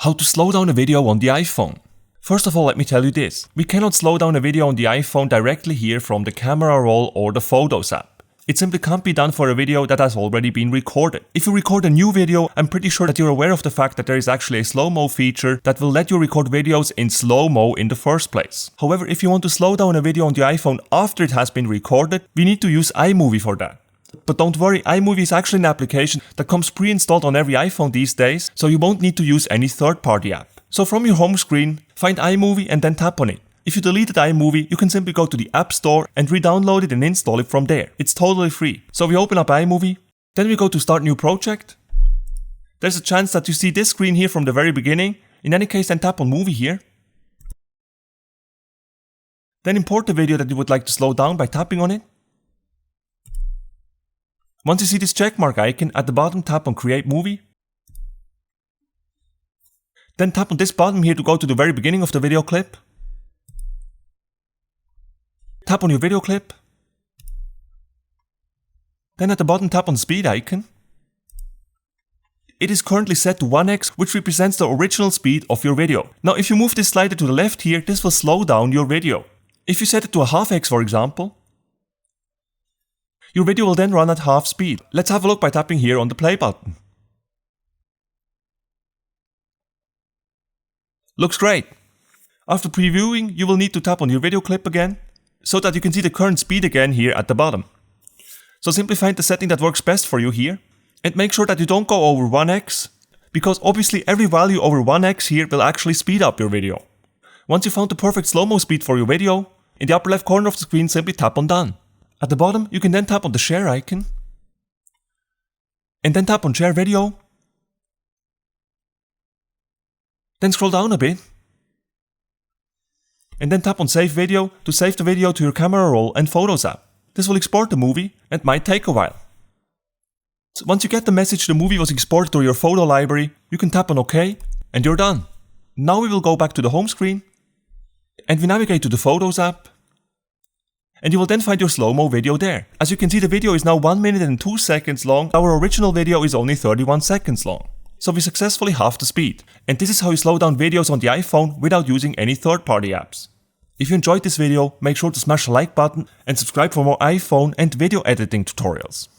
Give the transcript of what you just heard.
How to slow down a video on the iPhone. First of all, let me tell you this. We cannot slow down a video on the iPhone directly here from the camera roll or the Photos app. It simply can't be done for a video that has already been recorded. If you record a new video, I'm pretty sure that you're aware of the fact that there is actually a slow-mo feature that will let you record videos in slow-mo in the first place. However, if you want to slow down a video on the iPhone after it has been recorded, we need to use iMovie for that. But don't worry, iMovie is actually an application that comes pre-installed on every iPhone these days, so you won't need to use any third-party app. So from your home screen, find iMovie and then tap on it. If you deleted iMovie, you can simply go to the App Store and re-download it and install it from there. It's totally free. So we open up iMovie, then we go to Start New Project. There's a chance that you see this screen here from the very beginning. In any case, then tap on Movie here. Then import the video that you would like to slow down by tapping on it. Once you see this checkmark icon at the bottom, tap on Create Movie. Then tap on this button here to go to the very beginning of the video clip. Tap on your video clip. Then at the bottom tap on the speed icon. It is currently set to 1x, which represents the original speed of your video. Now if you move this slider to the left here, this will slow down your video. If you set it to a half x for example, your video will then run at half speed. Let's have a look by tapping here on the play button. Looks great. After previewing, you will need to tap on your video clip again, so that you can see the current speed again here at the bottom. So simply find the setting that works best for you here, and make sure that you don't go over 1x, because obviously every value over 1x here will actually speed up your video. Once you found the perfect slow-mo speed for your video, in the upper left corner of the screen simply tap on Done. At the bottom, you can then tap on the share icon, and then tap on share video. Then scroll down a bit, and then tap on save video to save the video to your camera roll and Photos app. This will export the movie and might take a while. So once you get the message the movie was exported to your photo library, you can tap on OK and you're done. Now we will go back to the home screen and we navigate to the Photos app. And you will then find your slow-mo video there. As you can see, the video is now 1 minute and 2 seconds long. Our original video is only 31 seconds long. So we successfully halved the speed. And this is how you slow down videos on the iPhone without using any third-party apps. If you enjoyed this video, make sure to smash the like button and subscribe for more iPhone and video editing tutorials.